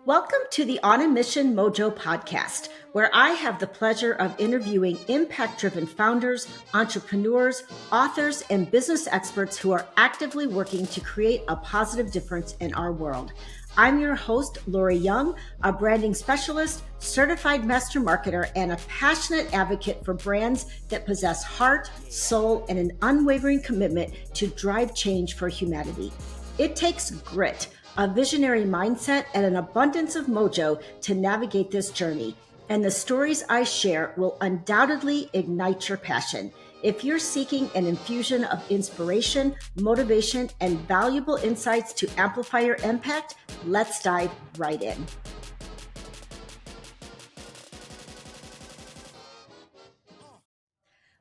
Welcome to the On a Mission Mojo Podcast, where I have the pleasure of interviewing impact-driven founders, entrepreneurs, authors, and business experts who are actively working to create a positive difference in our world. I'm your host, Lori Young, a branding specialist, certified master marketer, and a passionate advocate for brands that possess heart, soul, and an unwavering commitment to drive change for humanity. It takes grit, a visionary mindset, and an abundance of mojo to navigate this journey. And the stories I share will undoubtedly ignite your passion. If you're seeking an infusion of inspiration, motivation, and valuable insights to amplify your impact, let's dive right in.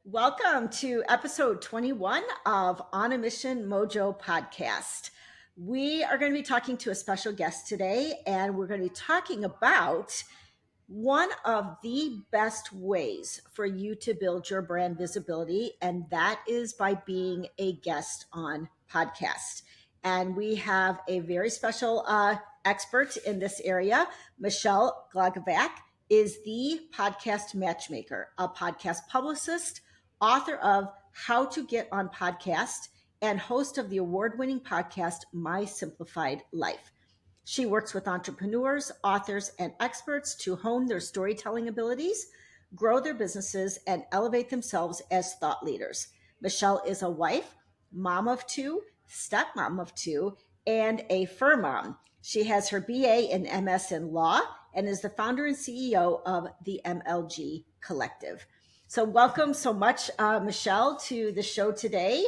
Welcome to episode 21 of On a Mission Mojo Podcast. We are going to be talking to a special guest today, and we're going to be talking about one of the best ways for you to build your brand visibility, and that is by being a guest on podcast. And we have a very special expert in this area. Michelle Glogovac is the podcast matchmaker, a podcast publicist, author of How to Get on Podcast, and host of the award-winning podcast, My Simplified Life. She works with entrepreneurs, authors, and experts to hone their storytelling abilities, grow their businesses, and elevate themselves as thought leaders. Michelle is a wife, mom of two, stepmom of two, and a fur mom. She has her BA and MS in law and is the founder and CEO of the MLG Collective. So welcome so much, Michelle, to the show today.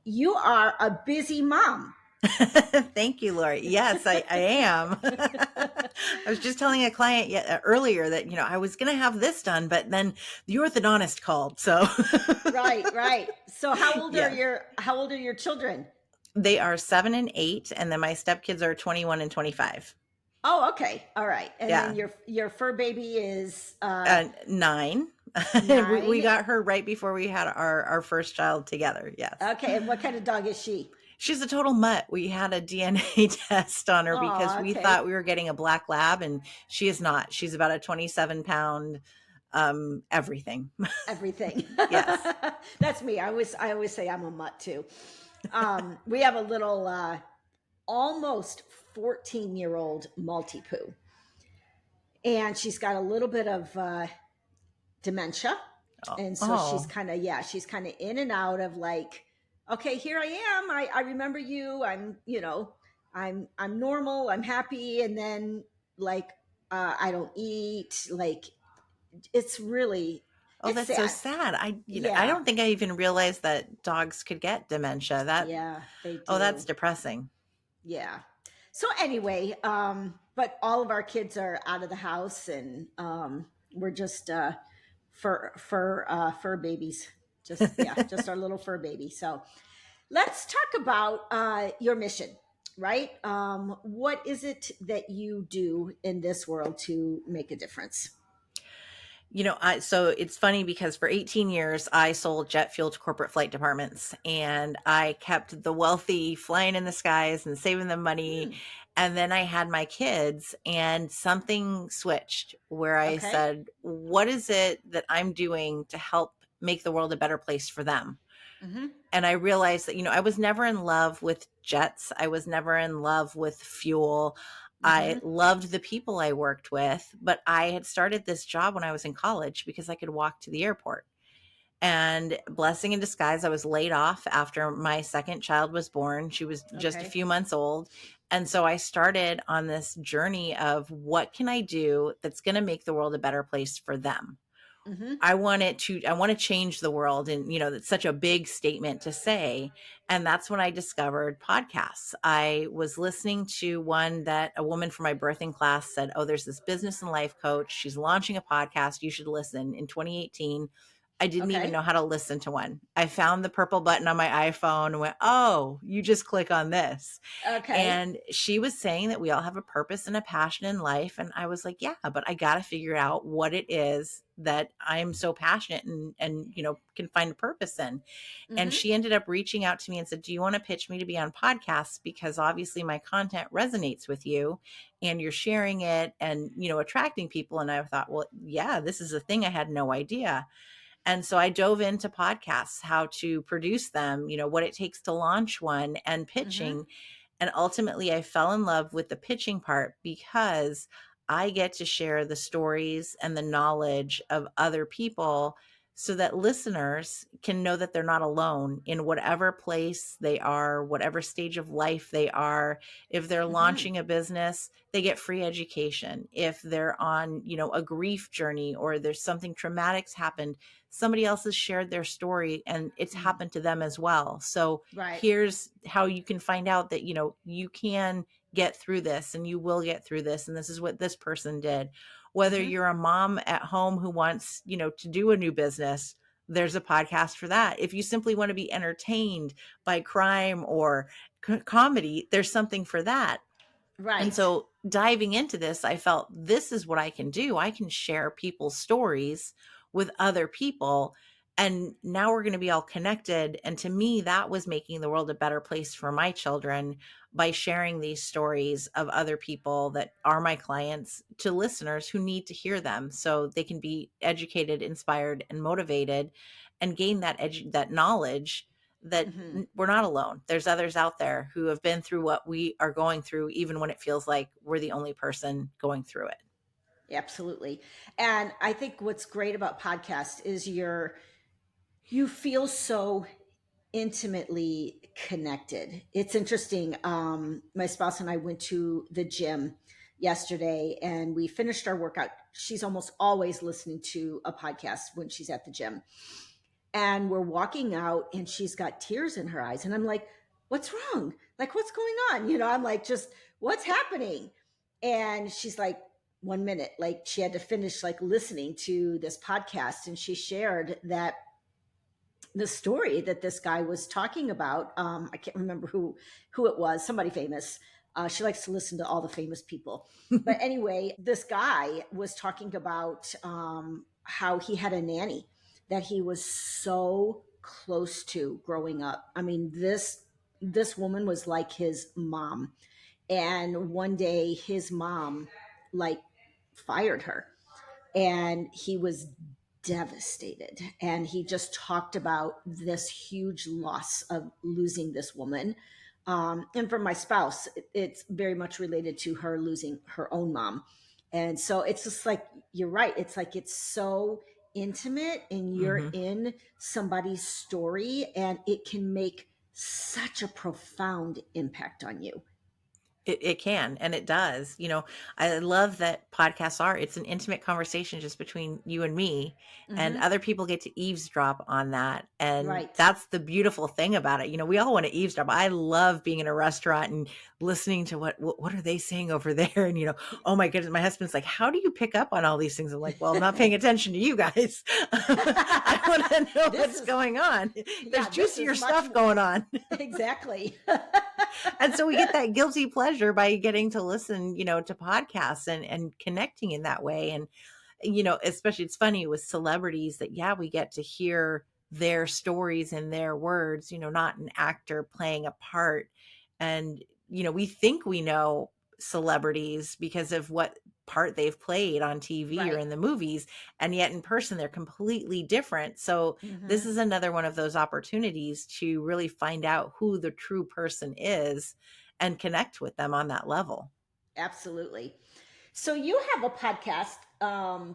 You are a busy mom. Thank you, Lori. Yes, I am. I was just telling a client earlier that, I was going to have this done, but then the orthodontist called. So Right. So how old are your children? They are 7 and 8, and then my stepkids are 21 and 25. Oh, okay. All right. And then your fur baby is 9. We got her right before we had our first child together. Yes. Okay. And what kind of dog is she? She's a total mutt. We had a DNA test on her because we thought we were getting a black lab, and she is not. She's about a 27-pound everything. Everything. Yes. That's me. I always say I'm a mutt too. We have a little almost 14-year-old Maltipoo, and she's got a little bit of dementia, and so she's kind of in and out of like, okay, here I am. I remember you. I'm normal. I'm happy, and then like I don't eat. Like it's really. That's sad. So sad. I don't think I even realized that dogs could get dementia. They do. Oh, that's depressing. Yeah. So anyway, but all of our kids are out of the house, and we're just fur babies. Just our little fur baby. So let's talk about your mission, right? What is it that you do in this world to make a difference? So it's funny because for 18 years, I sold jet fuel to corporate flight departments, and I kept the wealthy flying in the skies and saving them money. And then I had my kids, and something switched where I said, what is it that I'm doing to help make the world a better place for them? Mm-hmm. And I realized that, I was never in love with jets. I was never in love with fuel. I loved the people I worked with, but I had started this job when I was in college because I could walk to the airport. And blessing in disguise, I was laid off after my second child was born. She was just a few months old. And so I started on this journey of what can I do that's going to make the world a better place for them? Mm-hmm. I want to change the world. And, that's such a big statement to say. And that's when I discovered podcasts. I was listening to one that a woman from my birthing class said, there's this business and life coach. She's launching a podcast. You should listen. In 2018, I didn't even Okay. know how to listen to one. I found the purple button on my iPhone and went, oh, you just click on this. Okay. And she was saying that we all have a purpose and a passion in life. And I was like, yeah, but I got to figure out what it is that I'm so passionate and, can find a purpose in. And Mm-hmm. she ended up reaching out to me and said, do you want to pitch me to be on podcasts? Because obviously my content resonates with you and you're sharing it and, attracting people. And I thought, well, yeah, this is a thing I had no idea. And so I dove into podcasts, how to produce them, what it takes to launch one and Mm-hmm. pitching. And ultimately, I fell in love with the pitching part because I get to share the stories and the knowledge of other people so that listeners can know that they're not alone in whatever place they are, whatever stage of life they are. If they're Mm-hmm. launching a business, they get free education. If they're on, a grief journey or there's something traumatic's happened, somebody else has shared their story and it's Mm-hmm. happened to them as well. So Right. here's how you can find out that, you can get through this and you will get through this. And this is what this person did. Whether Mm-hmm. you're a mom at home who wants, to do a new business, there's a podcast for that. If you simply want to be entertained by crime or comedy, there's something for that. And Right. so diving into this, I felt this is what I can do. I can share people's stories with other people. And now we're going to be all connected. And to me, that was making the world a better place for my children by sharing these stories of other people that are my clients to listeners who need to hear them so they can be educated, inspired, and motivated and gain that knowledge that Mm-hmm. we're not alone. There's others out there who have been through what we are going through, even when it feels like we're the only person going through it. Absolutely. And I think what's great about podcasts is you feel so intimately connected. It's interesting. My spouse and I went to the gym yesterday and we finished our workout. She's almost always listening to a podcast when she's at the gym. And we're walking out and she's got tears in her eyes. And I'm like, what's wrong? Like, what's going on? I'm like, just what's happening? And she's like, 1 minute. Like, she had to finish like listening to this podcast. And she shared that the story that this guy was talking about. I can't remember who it was, somebody famous. She likes to listen to all the famous people. But anyway, this guy was talking about how he had a nanny that he was so close to growing up. I mean, this woman was like his mom. And one day his mom like fired her and he was devastated. And he just talked about this huge loss of losing this woman. And for my spouse, it's very much related to her losing her own mom. And so it's just like, you're right. It's like, it's so intimate and you're Mm-hmm. in somebody's story and it can make such a profound impact on you. It can, and it does. I love that podcasts it's an intimate conversation just between you and me, and Mm-hmm. other people get to eavesdrop on that. And Right. that's the beautiful thing about it. We all want to eavesdrop. I love being in a restaurant and listening to what are they saying over there? And, oh my goodness, my husband's like, how do you pick up on all these things? I'm like, well, I'm not paying attention to you guys. I want to know what's going on. There's juicier stuff going on. Exactly. And so we get that guilty pleasure by getting to listen, to podcasts and connecting in that way. And, especially it's funny with celebrities that, yeah, we get to hear their stories and their words, not an actor playing a part. And, we think we know celebrities because of what part they've played on TV or Right. in the movies. And yet in person, they're completely different. So Mm-hmm. this is another one of those opportunities to really find out who the true person is and connect with them on that level. Absolutely. So you have a podcast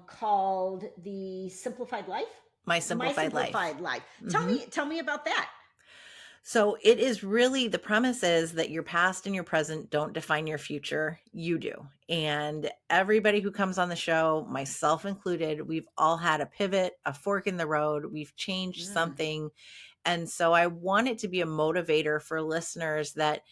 called The Simplified Life? My My Simplified Life. Simplified Life. Mm-hmm. Tell me about that. So it is really, the premise is that your past and your present don't define your future. You do. And everybody who comes on the show, myself included, we've all had a pivot, a fork in the road. We've changed Mm, something. And so I want it to be a motivator for listeners that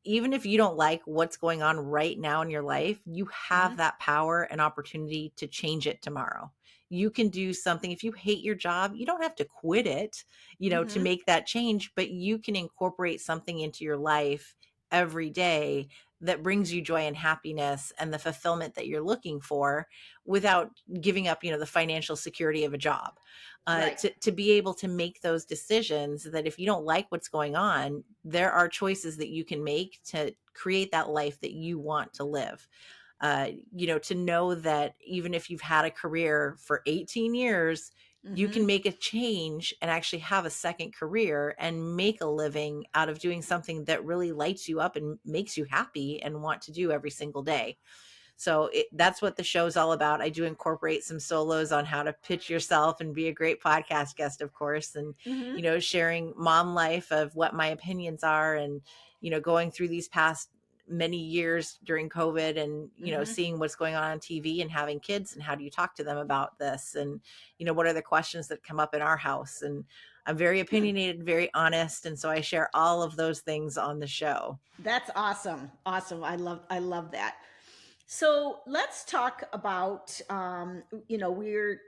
even if you don't like what's going on right now in your life, you have mhm. that power and opportunity to change it tomorrow. you can do something. If you hate your job, you don't have to quit it, to Mm-hmm. make that change, but you can incorporate something into your life every day that brings you joy and happiness and the fulfillment that you're looking for without giving up, the financial security of a job. Right. To be able to make those decisions, that if you don't like what's going on, there are choices that you can make to create that life that you want to live. To know that even if you've had a career for 18 years, you Mm-hmm. can make a change and actually have a second career and make a living out of doing something that really lights you up and makes you happy and want to do every single day. So that's what the show's all about. I do incorporate some solos on how to pitch yourself and be a great podcast guest, of course, and, Mm-hmm. sharing mom life of what my opinions are, and, going through these past many years during COVID, and, Mm-hmm. seeing what's going on TV and having kids, and how do you talk to them about this? And, what are the questions that come up in our house? And I'm very Hmm. opinionated, very honest. And so I share all of those things on the show. That's awesome. Awesome. I love that. So let's talk about, we're,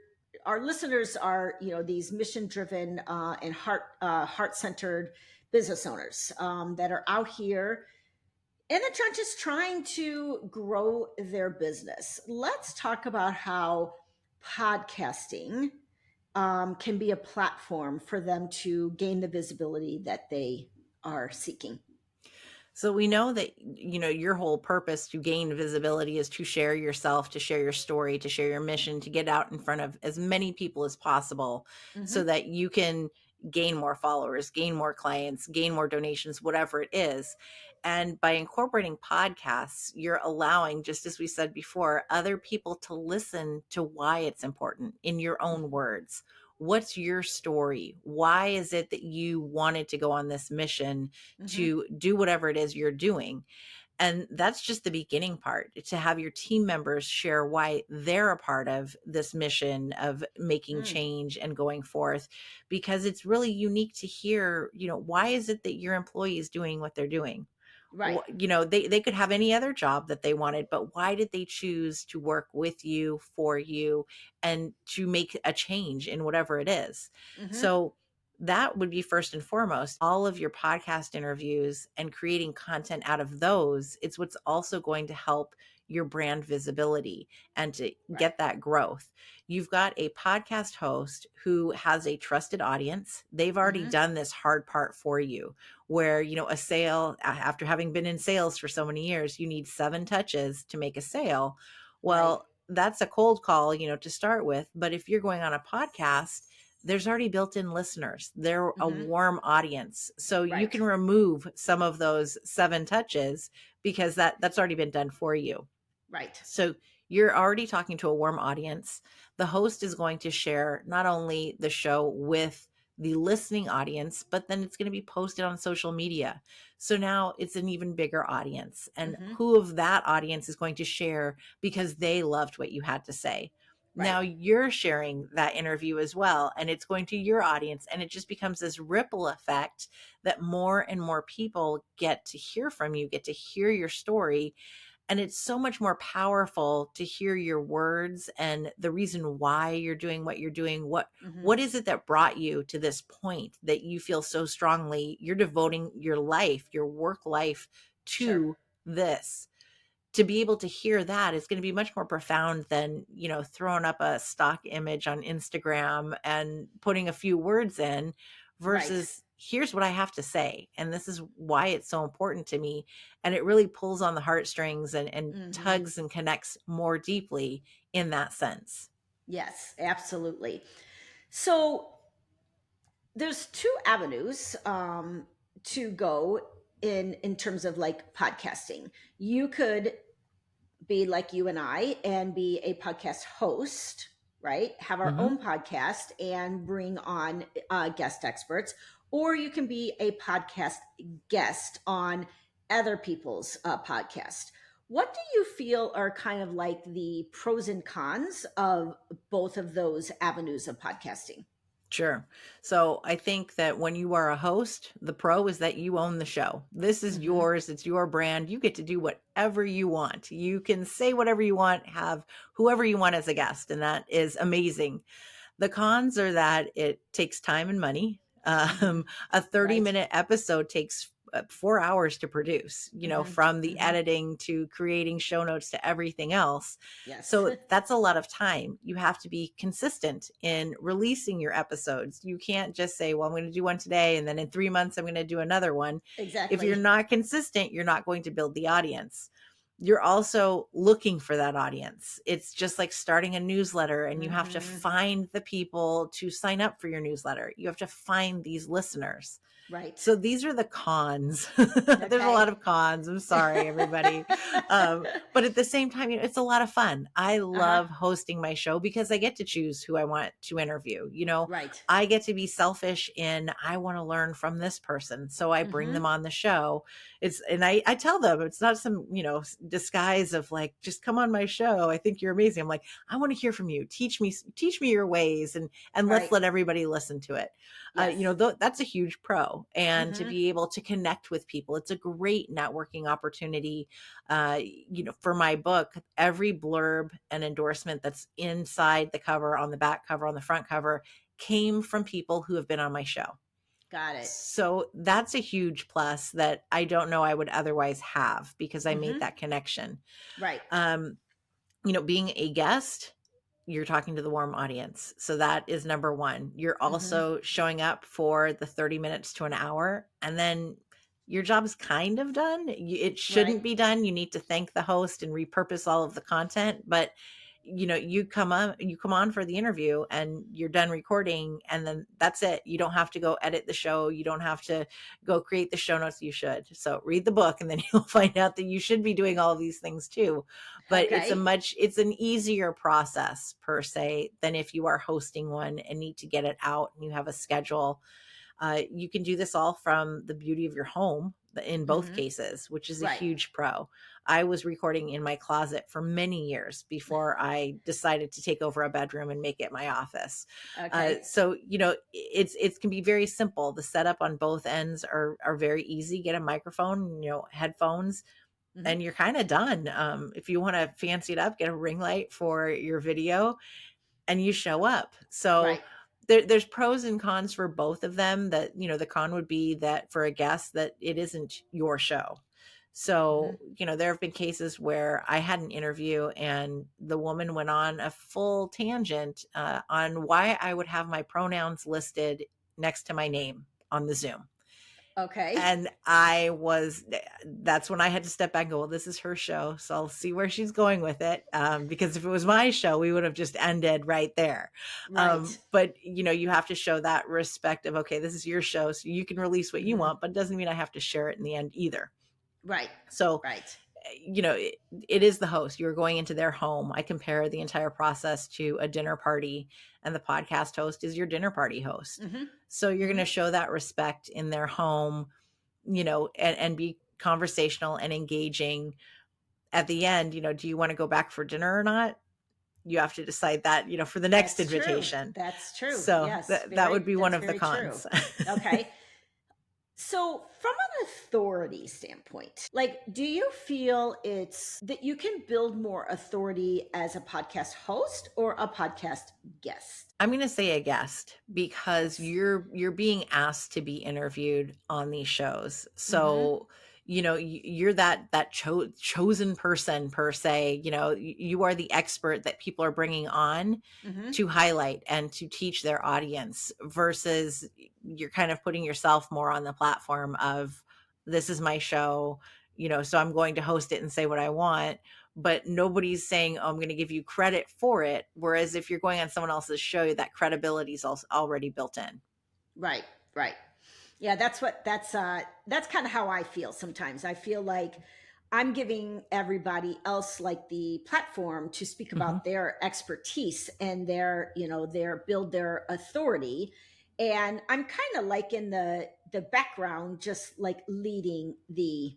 our listeners are, these mission driven and heart centered business owners that are out here in the trenches trying to grow their business. Let's talk about how podcasting can be a platform for them to gain the visibility that they are seeking. So we know that, your whole purpose to gain visibility is to share yourself, to share your story, to share your mission, to get out in front of as many people as possible Hmm. so that you can gain more followers, gain more clients, gain more donations, whatever it is. And by incorporating podcasts, you're allowing, just as we said before, other people to listen to why it's important in your own words. What's your story? Why is it that you wanted to go on this mission Hmm. to do whatever it is you're doing? And that's just the beginning part, to have your team members share why they're a part of this mission of making Mm, change and going forth, because it's really unique to hear, why is it that your employee is doing what they're doing? right. They could have any other job that they wanted, but why did they choose to work with you, for you, and to make a change in whatever it is? Hmm. So that would be first and foremost. All of your podcast interviews and creating content out of those, it's what's also going to help your brand visibility and to Right. get that growth. You've got a podcast host who has a trusted audience. They've already Hmm. done this hard part for you, where, a sale, after having been in sales for so many years, you need 7 touches to make a sale. Right. Well, that's a cold call, to start with. But if you're going on a podcast, there's already built-in listeners. They're a Hmm. warm audience. So you Right. can remove some of those 7 touches because that's already been done for you. Right. So you're already talking to a warm audience. The host is going to share not only the show with the listening audience, but then it's going to be posted on social media. So now it's an even bigger audience. And Hmm. who of that audience is going to share because they loved what you had to say? Right. Now you're sharing that interview as well, and it's going to your audience. And it just becomes this ripple effect that more and more people get to hear from you, get to hear your story. And it's so much more powerful to hear your words and the reason why you're doing what you're doing. Hmm. What is it that brought you to this point that you feel so strongly you're devoting your life, your work life, Sure. to this? To be able to hear that is going to be much more profound than, throwing up a stock image on Instagram and putting a few words in, Right. versus here's what I have to say. And this is why it's so important to me. And it really pulls on the heartstrings and Hmm. tugs and connects more deeply in that sense. Yes, absolutely. So there's two avenues to go in terms of like podcasting. You could be like you and I and be a podcast host, right? Have our Hmm. own podcast and bring on guest experts, or you can be a podcast guest on other people's podcast. What do you feel are kind of like the pros and cons of both of those avenues of podcasting? Sure. So I think that when you are a host, the pro is that you own the show. This is Mm-hmm. yours. It's your brand. You get to do whatever you want. You can say whatever you want, have whoever you want as a guest. And that is amazing. The cons are that it takes time and money. Mm-hmm. A 30-minute Right. minute episode takes 4 hours to produce, Mm-hmm. from the Mm-hmm. editing to creating show notes to everything else. Yes. So that's a lot of time. You have to be consistent in releasing your episodes. You can't just say, well, I'm going to do one today, and then in 3 months, I'm going to do another one. If you're Exactly. not consistent, you're not going to build the audience. You're also looking for that audience. It's just like starting a newsletter, and you have to Mm-hmm. find the people to sign up for your newsletter. You have to find these listeners. Right. So these are the cons. There's a lot Okay. of cons. I'm sorry, everybody. But at the same time, it's a lot of fun. I Uh-huh. love hosting my show because I get to choose who I want to interview. Right. I get to be selfish in I want to learn from this person. So I bring them Mm-hmm. on the show. I tell them it's not some, disguise of like, just come on my show. I think you're amazing. I'm like, I want to hear from you. Teach me your ways, and let's Right. let everybody listen to it. Yes. That's a huge pro. And to Mm-hmm. be able to connect with people, it's a great networking opportunity. For my book, every blurb and endorsement that's inside the cover, on the back cover, on the front cover, came from people who have been on my show. Got it. So that's a huge plus that I don't know I would otherwise have because I made Mm-hmm. that connection. Right. Being a guest, you're talking to the warm audience. So that is number one. You're Mm-hmm. also showing up for the 30 minutes to an hour, and then your job's kind of done. It shouldn't Right. be done. You need to thank the host and repurpose all of the content, but you come on for the interview and you're done recording, and then that's it. You don't have to go edit the show. You don't have to go create the show notes. You should. So read the book, and then you'll find out that you should be doing all of these things too. But Okay. it's an easier process per se than if you are hosting one and need to get it out and you have a schedule. You can do this all from the beauty of your home in both Mm-hmm. cases, which is a Right. huge pro. I was recording in my closet for many years before I decided to take over a bedroom and make it my office. Okay. So it can be very simple. The setup on both ends are very easy. Get a microphone, headphones, Mm-hmm. and you're kind of done. If you want to fancy it up, get a ring light for your video, and you show up. So Right. there's pros and cons for both of them. That the con would be that for a guest that it isn't your show. Mm-hmm. So there have been cases where I had an interview and the woman went on a full tangent on why I would have my pronouns listed next to my name on the Zoom. Okay. And that's when I had to step back and go, well, this is her show, so I'll see where she's going with it. Because if it was my show, we would have just ended right there. Right. But you have to show that respect of, okay, this is your show, so you can release what you Mm-hmm. want, but it doesn't mean I have to share it in the end either. Right. So, Right. it is the host. You're going into their home. I compare the entire process to a dinner party, and the podcast host is your dinner party host. Mm-hmm. So you're Mm-hmm. going to show that respect in their home, and be conversational and engaging. At the end, do you want to go back for dinner or not? You have to decide that, for the next That's true. invitation. That's true. So Yes. that would be one That's of the very true. cons. Okay. So, from an authority standpoint, do you feel it's that you can build more authority as a podcast host or a podcast guest? I'm going to say a guest because Yes. you're being asked to be interviewed on these shows. Mm-hmm. So, you're that chosen person per se. You are the expert that people are bringing on Mm-hmm. to highlight and to teach their audience, versus you're kind of putting yourself more on the platform of, this is my show, so I'm going to host it and say what I want, but nobody's saying, oh, I'm going to give you credit for it. Whereas if you're going on someone else's show, that credibility is already built in. Right. Right. Yeah, that's kind of how I feel sometimes. I feel like I'm giving everybody else the platform to speak Mm-hmm. about their expertise and their build their authority. And I'm kind of in the background, just leading the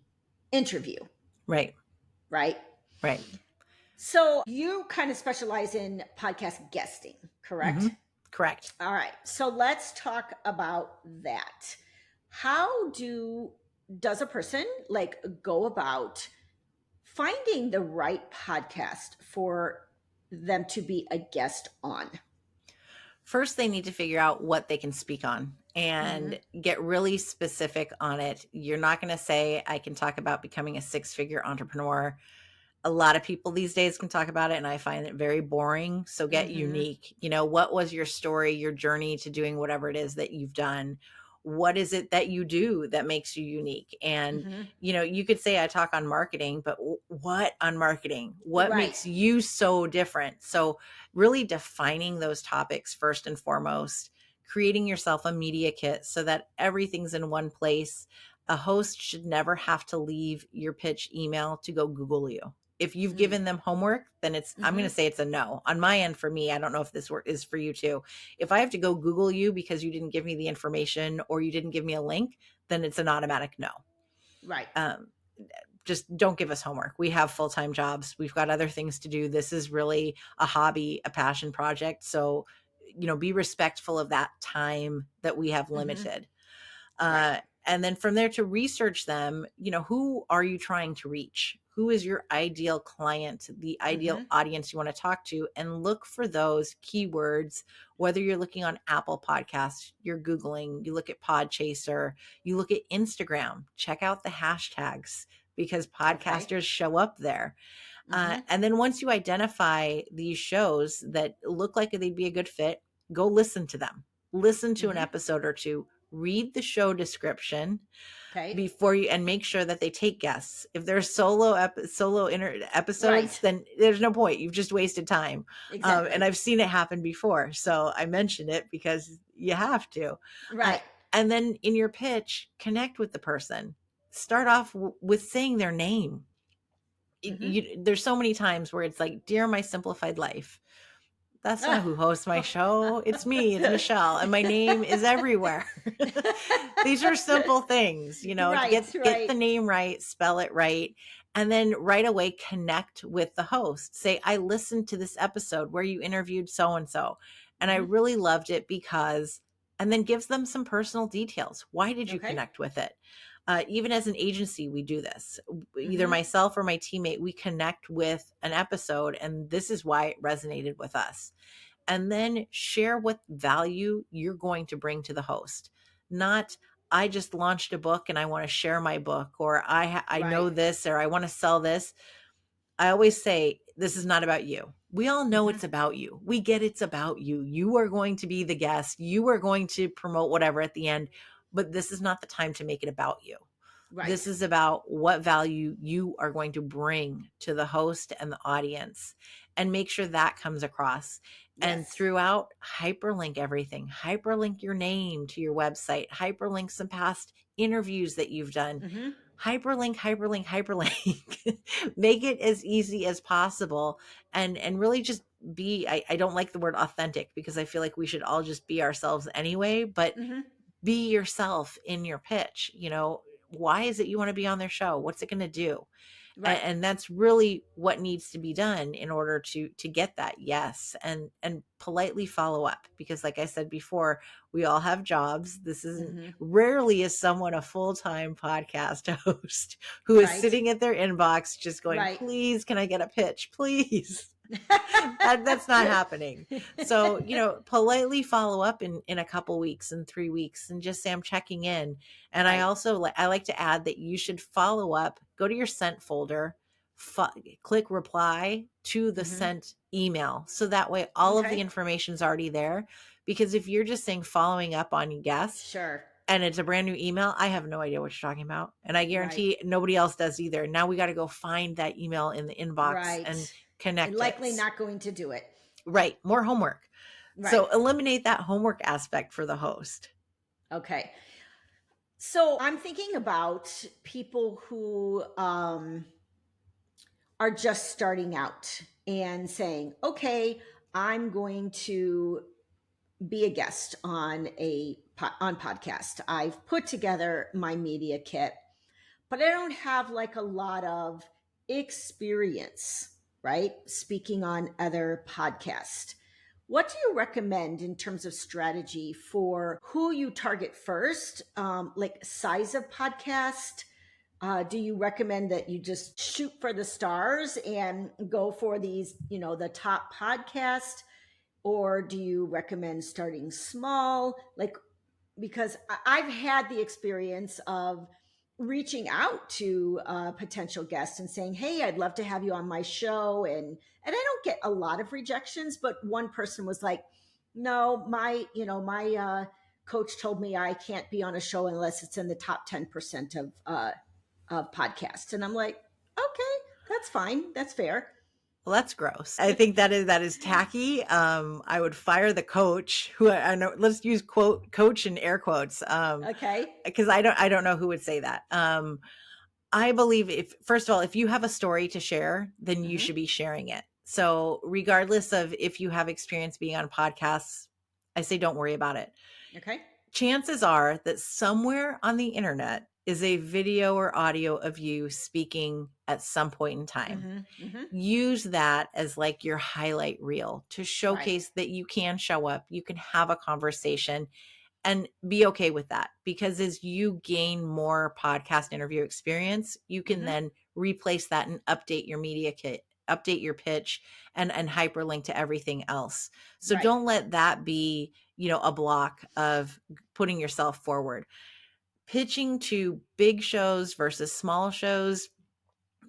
interview. Right. Right. Right. So you kind of specialize in podcast guesting, correct? Mm-hmm. Correct. All right. So let's talk about that. How does a person like go about finding the right podcast for them to be a guest on? First, they need to figure out what they can speak on and get really specific on it. You're not going to say, I can talk about becoming a six-figure entrepreneur. A lot of people these days can talk about it, and I find it very boring. So get unique. What was your story, your journey to doing whatever it is that you've done? What is it that you do that makes you unique? And, you could say I talk on marketing, but what on marketing? What makes you so different? So really defining those topics first and foremost, creating yourself a media kit so that everything's in one place. A host should never have to leave your pitch email to go Google you. If you've given them homework, then I'm going to say it's a no. On my end, for me, I don't know if this work is for you too. If I have to go Google you because you didn't give me the information or you didn't give me a link, then it's an automatic no. Right. Just don't give us homework. We have full-time jobs. We've got other things to do. This is really a hobby, a passion project. So, be respectful of that time that we have limited. And then from there to research them, who are you trying to reach? Who is your ideal client, the ideal audience you want to talk to? And look for those keywords, whether you're looking on Apple Podcasts, you're Googling, you look at Podchaser, you look at Instagram, check out the hashtags because podcasters show up there. And then once you identify these shows that look like they'd be a good fit, go listen to them. Listen to an episode or two. Read the show description before you, and make sure that they take guests. If they're solo episodes, then there's no point. You've just wasted time. Exactly. And I've seen it happen before. So I mentioned it because you have to. Right. And then in your pitch, connect with the person. Start off with saying their name. There's so many times where it's like, dear my simplified life. That's not who hosts my show. It's me. It's Michelle. And my name is everywhere. These are simple things, get the name right, spell it right. And then right away, connect with the host. Say, I listened to this episode where you interviewed so-and-so. And I really loved it because, and then gives them some personal details. Why did you connect with it? Even as an agency, we do this. Either myself or my teammate, we connect with an episode, and this is why it resonated with us. And then share what value you're going to bring to the host. Not, I just launched a book and I want to share my book, or I know this, or I want to sell this. I always say, this is not about you. We all know it's about you. We get it's about you. You are going to be the guest. You are going to promote whatever at the end. But this is not the time to make it about you. Right. This is about what value you are going to bring to the host and the audience, and make sure that comes across. Yes. And throughout, hyperlink everything. Hyperlink your name to your website. Hyperlink some past interviews that you've done. Hyperlink. Make it as easy as possible, and really just be, I don't like the word authentic because I feel like we should all just be ourselves anyway, but be yourself in your pitch. Why is it you want to be on their show? What's it going to do? Right. And that's really what needs to be done in order to get that yes, and politely follow up, because like I said before, we all have jobs. This isn't rarely is someone a full-time podcast host who is sitting at their inbox just going, please, can I get a pitch? Please. That's not happening. So, politely follow up in a couple weeks and 3 weeks and just say, I'm checking in. And I also, I like to add that you should follow up, go to your sent folder, click reply to the sent email. So that way all of the information is already there. Because if you're just saying following up on your guests, and it's a brand new email, I have no idea what you're talking about. And I guarantee nobody else does either. Now we got to go find that email in the inbox and connect. And likely not going to do it. Right. More homework. Right. So eliminate that homework aspect for the host. Okay. So I'm thinking about people who are just starting out and saying, okay, I'm going to be a guest on podcast. I've put together my media kit, but I don't have like a lot of experience, right? Speaking on other podcasts. What do you recommend in terms of strategy for who you target first? Like size of podcast? Do you recommend that you just shoot for the stars and go for these, the top podcast? Or do you recommend starting small? Like, because I've had the experience of reaching out to potential guests and saying, "Hey, I'd love to have you on my show," and I don't get a lot of rejections, but one person was like, "No, my coach told me I can't be on a show unless it's in the top 10% of podcasts," and I'm like, "Okay, that's fine, that's fair." Well, that's gross. I think that is tacky. I would fire the coach who I know, let's use coach in air quotes. Okay. Because I don't know who would say that. I believe first of all, if you have a story to share, then you Mm-hmm. should be sharing it. So regardless of if you have experience being on podcasts, I say don't worry about it. Okay. Chances are that somewhere on the internet is a video or audio of you speaking at some point in time. Mm-hmm. Mm-hmm. Use that as like your highlight reel to Right. showcase that you can show up, you can have a conversation, and be okay with that, because as you gain more podcast interview experience, you can Mm-hmm. then replace that and update your media kit, update your pitch, and hyperlink to everything else. So Right. don't let that be, a block of putting yourself forward. Pitching to big shows versus small shows,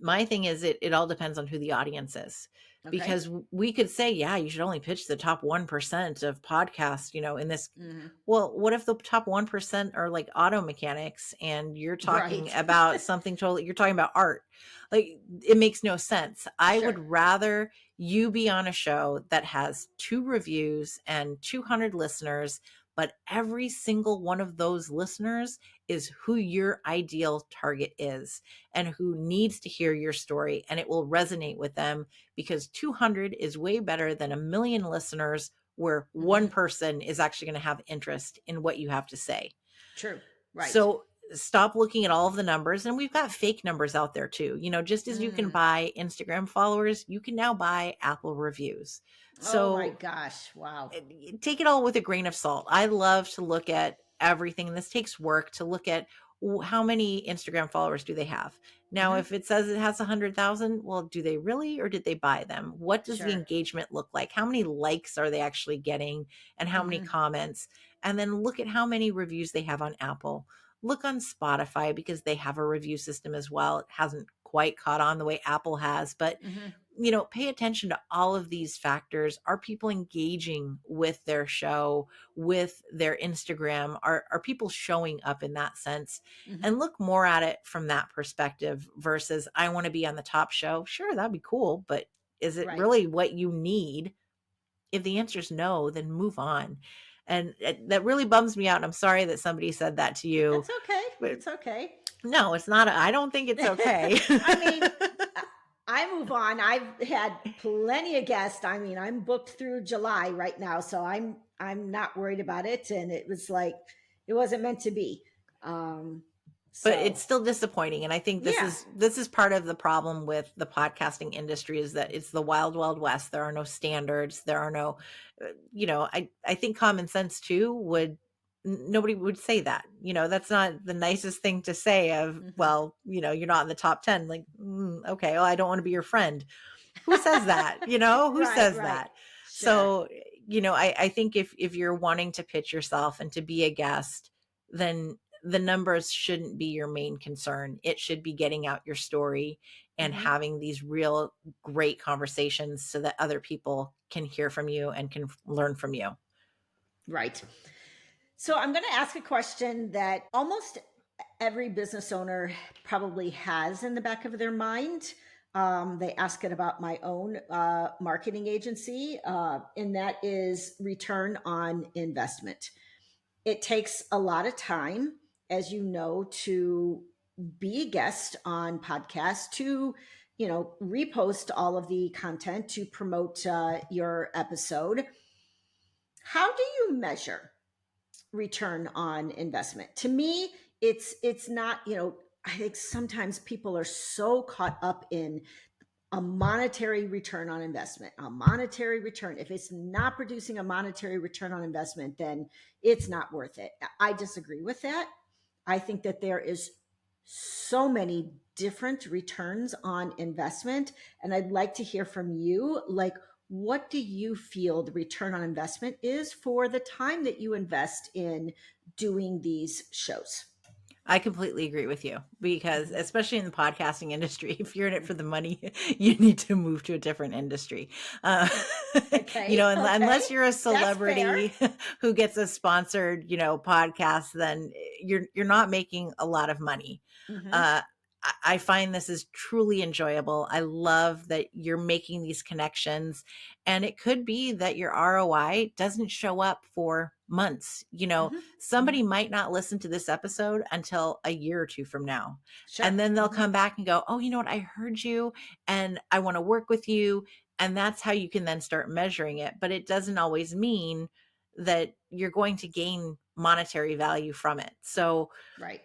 my thing is it all depends on who the audience is. Okay. Because we could say, yeah, you should only pitch the top 1% of podcasts, in this. Mm-hmm. Well, what if the top 1% are like auto mechanics and you're talking Right. about something totally, you're talking about art? Like, it makes no sense. I Sure. would rather you be on a show that has 2 reviews and 200 listeners, but every single one of those listeners is who your ideal target is and who needs to hear your story, and it will resonate with them, because 200 is way better than 1,000,000 listeners where one Mm-hmm. person is actually going to have interest in what you have to say. True. Right. So stop looking at all of the numbers, and we've got fake numbers out there too. Just as you can buy Instagram followers, you can now buy Apple reviews. Oh my So gosh. Wow. take it all with a grain of salt. I love to look at everything, and this takes work to look at how many Instagram followers do they have. Now, Mm-hmm. if it says it has 100,000, well, do they really, or did they buy them? What does the Sure. engagement look like? How many likes are they actually getting, and how many Mm-hmm. comments? And then look at how many reviews they have on Apple. Look on Spotify, because they have a review system as well. It hasn't quite caught on the way Apple has, but Mm-hmm. pay attention to all of these factors. Are people engaging with their show, with their Instagram? Are people showing up in that sense? Mm-hmm. And look more at it from that perspective versus, I want to be on the top show. Sure, that'd be cool, but is it Right. really what you need? If the answer is no, then move on. And that really bums me out. And I'm sorry that somebody said that to you. That's okay. But It's okay. no, it's not. I don't think it's okay. I mean, I move on. I've had plenty of guests. I mean, I'm booked through July right now, so I'm not worried about it. And it was like it wasn't meant to be. But it's still disappointing. And I think this Yeah. is part of the problem with the podcasting industry, is that it's the wild, wild west. There are no standards. There are no, I think common sense too nobody would say that. That's not the nicest thing to say of, well, you're not in the top 10. Like, okay, well, I don't want to be your friend. Who says that? Who Right, says right. that? Sure. So, I think if you're wanting to pitch yourself and to be a guest, then the numbers shouldn't be your main concern. It should be getting out your story and having these real great conversations so that other people can hear from you and can learn from you. Right. So I'm going to ask a question that almost every business owner probably has in the back of their mind. They ask it about my own marketing agency, and that is return on investment. It takes a lot of time, as you know, to be a guest on podcasts, to repost all of the content, to promote your episode. How do you measure return on investment? To me, it's not, I think sometimes people are so caught up in a monetary return on investment, a monetary return. If it's not producing a monetary return on investment, then it's not worth it. I disagree with that. I think that there is so many different returns on investment. And I'd like to hear from you. Like, what do you feel the return on investment is for the time that you invest in doing these shows? I completely agree with you, because especially in the podcasting industry, if you're in it for the money, you need to move to a different industry. Okay. Unless you're a That's fair. celebrity who gets a sponsored, podcast, then you're not making a lot of money. I find this is truly enjoyable. I love that you're making these connections, and it could be that your ROI doesn't show up for months. Somebody might not listen to this episode until a year or two from now. Sure. And then they'll come back and go, oh, you know what? I heard you and I want to work with you. And that's how you can then start measuring it. But it doesn't always mean that you're going to gain monetary value from it. So, Right.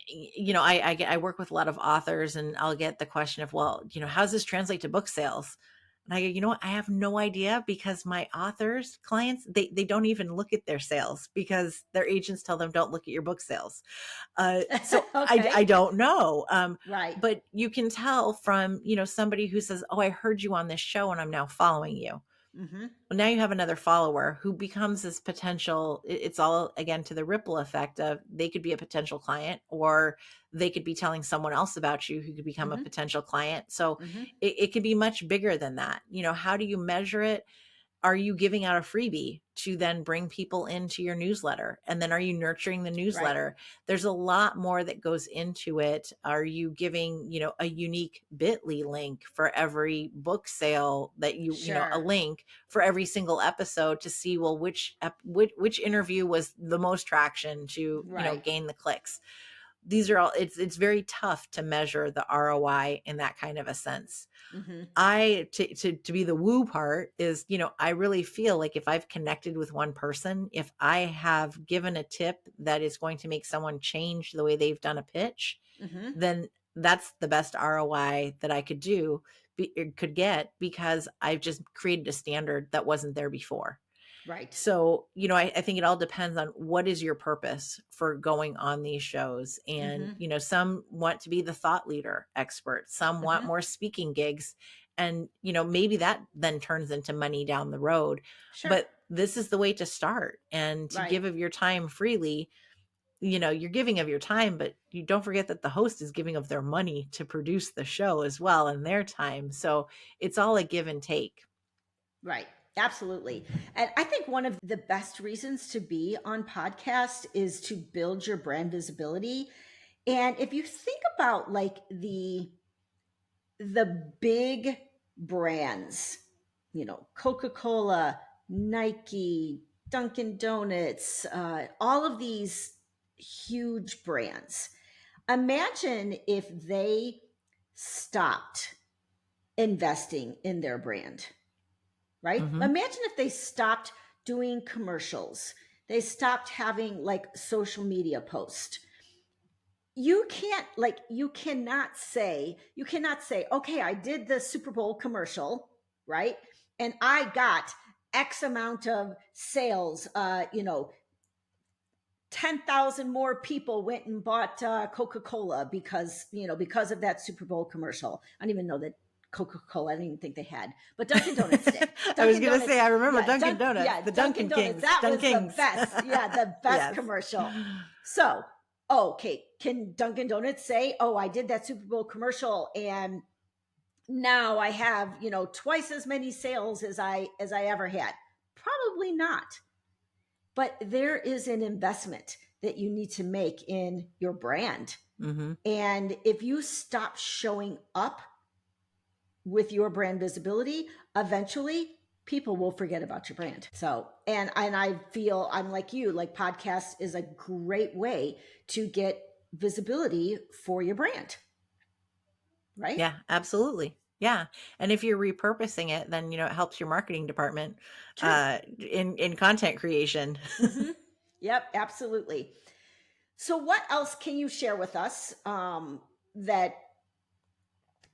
I work with a lot of authors, and I'll get the question of, well, how does this translate to book sales? And I go, you know what? I have no idea, because my authors, clients, they don't even look at their sales, because their agents tell them, don't look at your book sales. So Okay. I don't know. Right. But you can tell from, somebody who says, oh, I heard you on this show and I'm now following you. Well, now you have another follower who becomes this potential. It's all, again, to the ripple effect of, they could be a potential client, or they could be telling someone else about you who could become a potential client. So it could be much bigger than that. How do you measure it? Are you giving out a freebie to then bring people into your newsletter? And then are you nurturing the newsletter? Right. There's a lot more that goes into it. Are you giving, a unique bit.ly link for every book sale that Sure. A link for every single episode to see, well, which interview was the most traction to, Right. gain the clicks. These are all, it's very tough to measure the ROI in that kind of a sense. To be the woo part is, I really feel like if I've connected with one person, if I have given a tip that is going to make someone change the way they've done a pitch, then that's the best ROI that I could get, because I've just created a standard that wasn't there before. Right. So, I think it all depends on what is your purpose for going on these shows. And, some want to be the thought leader expert. Some want more speaking gigs. And, maybe that then turns into money down the road. Sure. But this is the way to start, and to give of your time freely. You're giving of your time, but you don't forget that the host is giving of their money to produce the show as well, and their time. So it's all a give and take. Right. Absolutely. And I think one of the best reasons to be on podcast is to build your brand visibility. And if you think about like the big brands, Coca-Cola, Nike, Dunkin' Donuts, all of these huge brands, imagine if they stopped investing in their brand. Right? Imagine if they stopped doing commercials. They stopped having like social media posts. You cannot say, okay, I did the Super Bowl commercial, right? And I got X amount of sales, 10,000 more people went and bought Coca-Cola because of that Super Bowl commercial. I don't even know that Coca-Cola, I don't even think they had, but Dunkin' Donuts did. I was going to say, I remember Dunkin' Donuts, the Dunkin' Kings. That was the best. Yeah, the best commercial. So, okay, can Dunkin' Donuts say, oh, I did that Super Bowl commercial and now I have, twice as many sales as I ever had? Probably not. But there is an investment that you need to make in your brand. And if you stop showing up with your brand visibility, eventually people will forget about your brand. So, and I feel I'm like you, like podcast is a great way to get visibility for your brand. Right? Yeah, absolutely. Yeah. And if you're repurposing it, then, it helps your marketing department in content creation. Yep, absolutely. So what else can you share with us that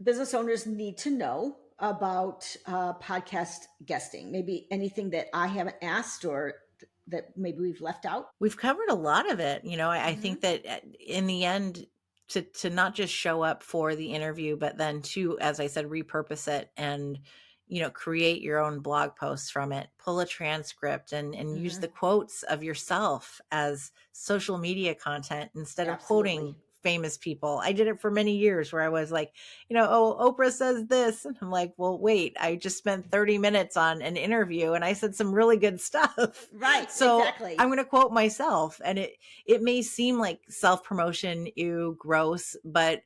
business owners need to know about podcast guesting? Maybe anything that I haven't asked or that maybe we've left out? We've covered a lot of it. I Hmm. think that in the end, to not just show up for the interview, but then to, as I said, repurpose it and create your own blog posts from it, pull a transcript and use Hmm. the quotes of yourself as social media content instead of quoting Absolutely. famous people. I did it for many years where I was like, oh, Oprah says this. And I'm like, well, wait, I just spent 30 minutes on an interview and I said some really good stuff. Right. So Exactly. I'm going to quote myself. And it may seem like self-promotion, ew, gross, but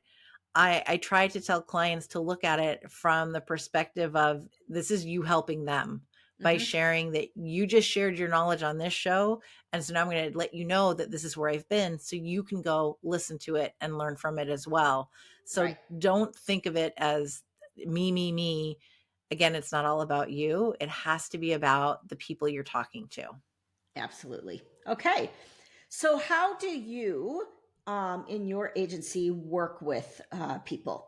I try to tell clients to look at it from the perspective of this is you helping them by Hmm. sharing that you just shared your knowledge on this show. And so now I'm going to let you know that this is where I've been so you can go listen to it and learn from it as well. So Right. don't think of it as me, me, me. Again, it's not all about you. It has to be about the people you're talking to. Absolutely. Okay. So, how do you, in your agency, work with people?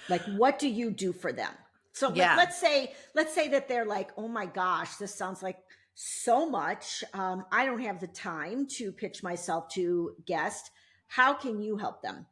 Like, what do you do for them? So, Yeah. let's say that they're like, "Oh my gosh, this sounds like so much. I don't have the time to pitch myself to guest." How can you help them?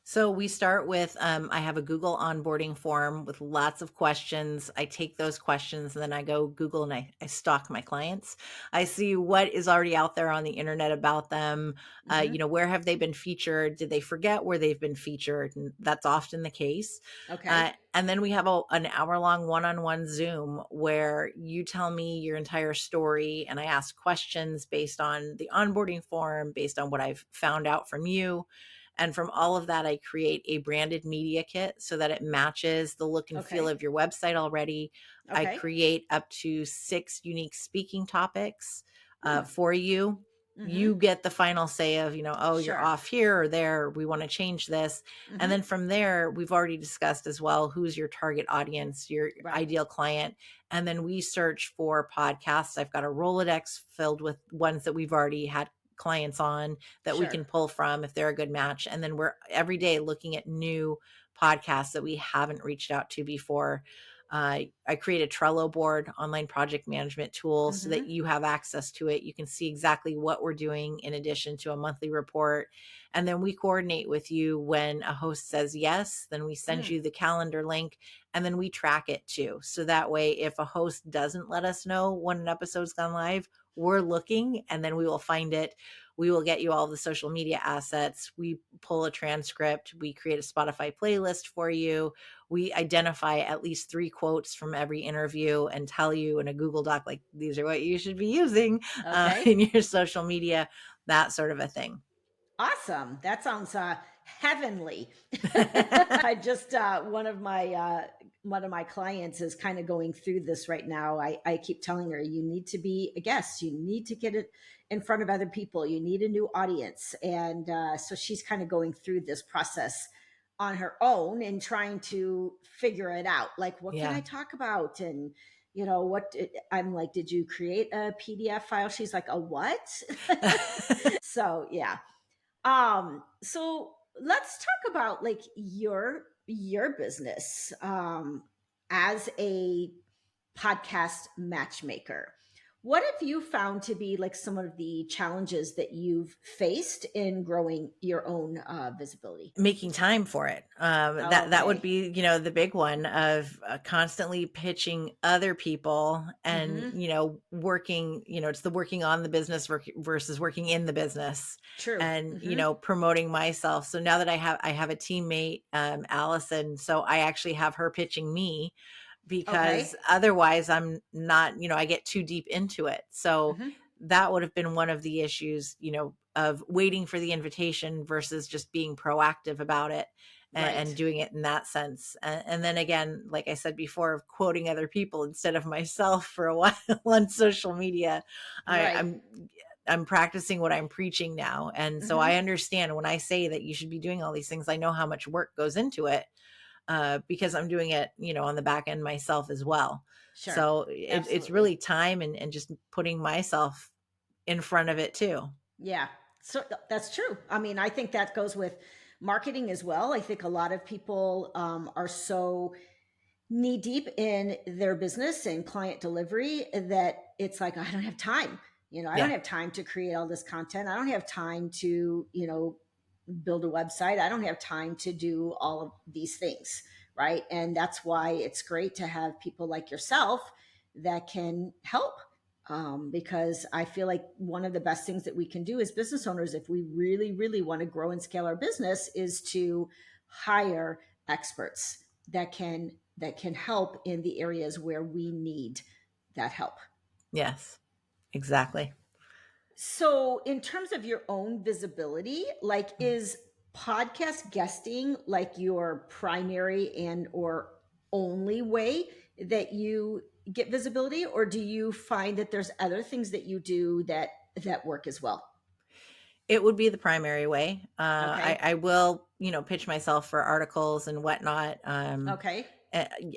So we start with I have a Google onboarding form with lots of questions. I take those questions and then I go Google and I stalk my clients. I see what is already out there on the internet about them. Hmm. Where have they been featured? Did they forget where they've been featured? And that's often the case. Okay. And then we have an hour-long one-on-one Zoom where you tell me your entire story and I ask questions based on the onboarding form, based on what I've found out from you. And from all of that, I create a branded media kit so that it matches the look and feel Okay. of your website already. I Okay. create up to 6 unique speaking topics Hmm. for you. Hmm. You get the final say of, oh, you're Sure. off here or there. We want to change this. And Hmm. then from there, we've already discussed as well who's your target audience, your Right. ideal client. And then we search for podcasts. I've got a Rolodex filled with ones that we've already had clients on that we Sure. can pull from if they're a good match. And then we're every day looking at new podcasts that we haven't reached out to before. I create a Trello board, online project management tool, so that Hmm. you have access to it. You can see exactly what we're doing in addition to a monthly report. And then we coordinate with you when a host says yes, then we send Mm. you the calendar link and then we track it too. So that way, if a host doesn't let us know when an episode's gone live, we're looking and then we will find it. We will get you all the social media assets. We pull a transcript. We create a Spotify playlist for you. We identify at least 3 quotes from every interview and tell you in a Google Doc, like, these are what you should be using Okay. in your social media, that sort of a thing. Awesome. That sounds heavenly. I just one of my clients is kind of going through this right now. I keep telling her, you need to be a guest. You need to get it in front of other people. You need a new audience. And so she's kind of going through this process on her own and trying to figure it out. Like, what can Yeah. I talk about? And I'm like, did you create a PDF file? She's like, a what? So yeah. So let's talk about like your business as a podcast matchmaker. What have you found to be like some of the challenges that you've faced in growing your own visibility? Making time for it. That would Okay. be, the big one of constantly pitching other people and, Mm-hmm. working, it's the working on the business versus working in the business True. and, Mm-hmm. promoting myself. So now that I have a teammate, Allison, so I actually have her pitching me because Okay. otherwise I'm not, I get too deep into it. So Mm-hmm. that would have been one of the issues, of waiting for the invitation versus just being proactive about it and Right. doing it in that sense. And then again, like I said before, quoting other people instead of myself for a while on social media. I, Right. I'm I'm practicing what I'm preaching now. And so Mm-hmm. I understand when I say that you should be doing all these things, I know how much work goes into it because I'm doing it, on the back end myself as well. Sure. So it's Absolutely. really time and just putting myself in front of it too. Yeah. So that's true. I mean, I think that goes with marketing as well. I think a lot of people are so knee deep in their business and client delivery that it's like, I don't have time. I don't have time to create all this content. I don't have time to, build a website. I don't have time to do all of these things. Right. And that's why it's great to have people like yourself that can help. Because I feel like one of the best things that we can do as business owners, if we really, really want to grow and scale our business, is to hire experts that can help in the areas where we need that help. Yes, exactly. So in terms of your own visibility, like, is podcast guesting like your primary and or only way that you get visibility, or do you find that there's other things that you do that work as well? It would be the primary way. Okay. I will, pitch myself for articles and whatnot. Okay.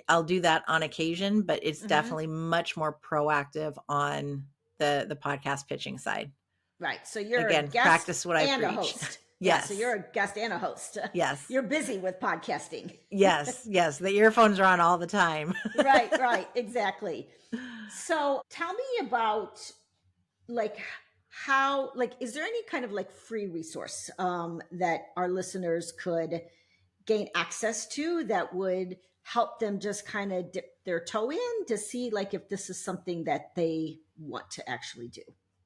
I'll do that on occasion, but it's Mhm. definitely much more proactive on the podcast pitching side. Right. So you're Again, a guest practice what I and a preach. host. Yes. So you're a guest and a host. Yes. You're busy with podcasting. Yes. The earphones are on all the time. Right. Exactly. So tell me about how, is there any kind of free resource that our listeners could gain access to that would help them just kind of dip their toe in to see if this is something that they want to actually do?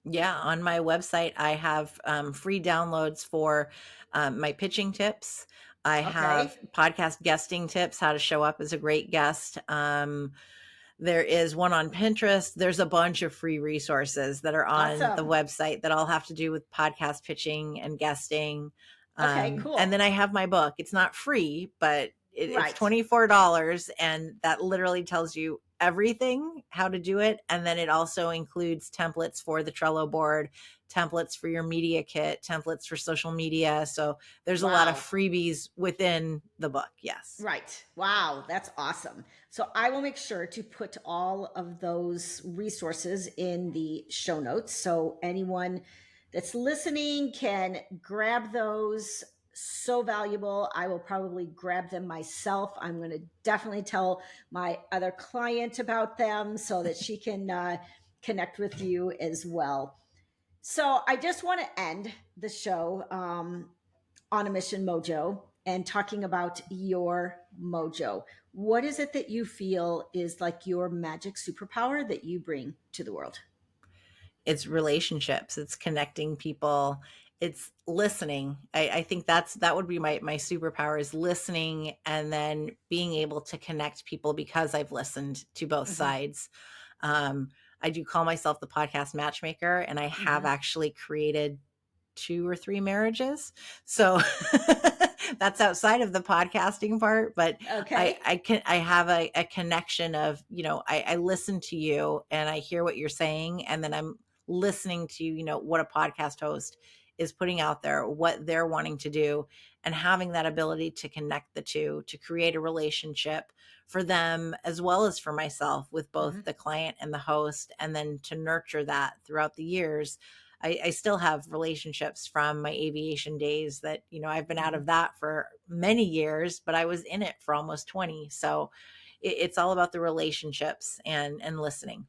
Yeah, on my website, I have free downloads for my pitching tips. I have podcast guesting tips, how to show up as a great guest. There is one on Pinterest. There's a bunch of free resources that are on the website that all have to do with podcast pitching and guesting. Okay, cool. And then I have my book. It's not free, but it's $24, and that literally tells you everything, how to do it. And then it also includes templates for the Trello board, templates for your media kit, templates for social media. So there's a lot of freebies within the book. Yes. Right. Wow. That's awesome. So I will make sure to put all of those resources in the show notes, so anyone that's listening can grab those. So valuable. I will probably grab them myself. I'm going to definitely tell my other client about them so that she can connect with you as well. So I just want to end the show on a Mission Mojo and talking about your mojo. What is it that you feel is your magic superpower that you bring to the world? It's relationships. It's connecting people. It's listening. I think that would be my superpower, is listening, and then being able to connect people because I've listened to both sides. I do call myself the podcast matchmaker, and I have actually created 2 or 3 marriages. So that's outside of the podcasting part, but I have a connection of, I listen to you and I hear what you're saying, and then I'm listening to, what a podcast host is putting out there, what they're wanting to do, and having that ability to connect the two, to create a relationship for them as well as for myself with both the client and the host, and then to nurture that throughout the years. I still have relationships from my aviation days that, I've been out of that for many years, but I was in it for almost 20. So it's all about the relationships and listening.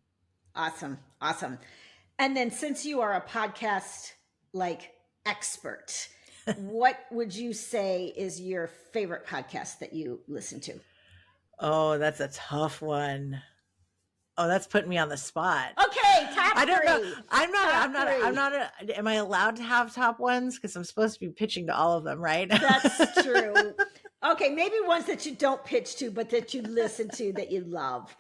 Awesome. And then, since you are a podcast expert, what would you say is your favorite podcast that you listen to? Oh, that's a tough one. Oh, that's putting me on the spot. Okay, top 3. I don't know. I'm not. Am I allowed to have top ones? Because I'm supposed to be pitching to all of them, right? That's true. Okay, maybe ones that you don't pitch to, but that you listen to that you love.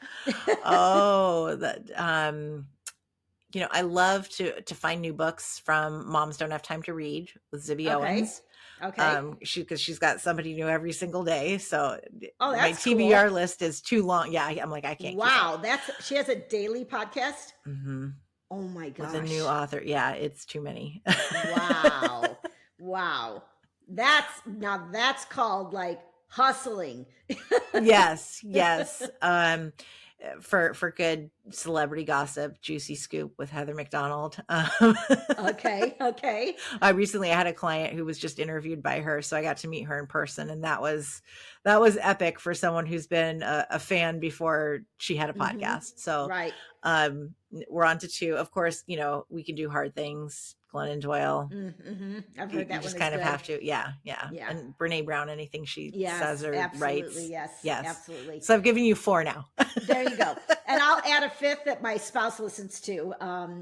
I love to find new books from Moms Don't Have Time to Read with Zibby Owens. Okay. Because she's got somebody new every single day. So my that's TBR cool. list is too long. Yeah, I'm like, I can't. Wow, she has a daily podcast. Mm-hmm. Oh my gosh. With a new author. Yeah, it's too many. Wow. That's called hustling. Yes. For good, celebrity gossip, juicy scoop with Heather McDonald. Okay. Recently I had a client who was just interviewed by her, so I got to meet her in person, and that was epic for someone who's been a fan before she had a podcast. So Right. we're on to 2. Of course, we can do hard things. Glennon Doyle. I've heard that you just one kind is of good. have to. Yeah. And Brene Brown, anything she says or writes. Yes, absolutely. So I've given you 4 now. There you go. And I'll add a 5th that my spouse listens to,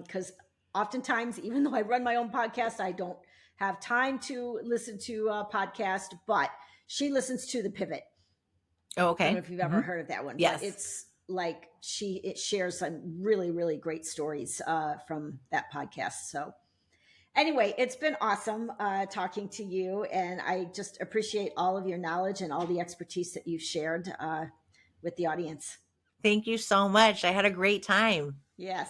because oftentimes, even though I run my own podcast, I don't have time to listen to a podcast, but she listens to The Pivot. Oh, okay. I don't know if you've ever heard of that one. Yes. But it's like it shares some really, really great stories from that podcast. So anyway, it's been awesome talking to you, and I just appreciate all of your knowledge and all the expertise that you've shared with the audience. Thank you so much. I had a great time. Yes.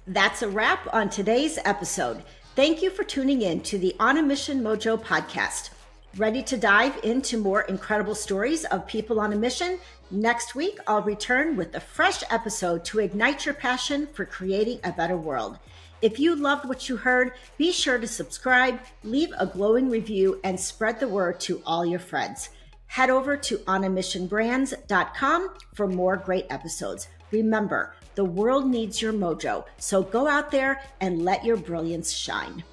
That's a wrap on today's episode. Thank you for tuning in to the On a Mission Mojo podcast. Ready to dive into more incredible stories of people on a mission? Next week, I'll return with a fresh episode to ignite your passion for creating a better world. If you loved what you heard, be sure to subscribe, leave a glowing review, and spread the word to all your friends. Head over to onamissionbrands.com for more great episodes. Remember, the world needs your mojo, so go out there and let your brilliance shine.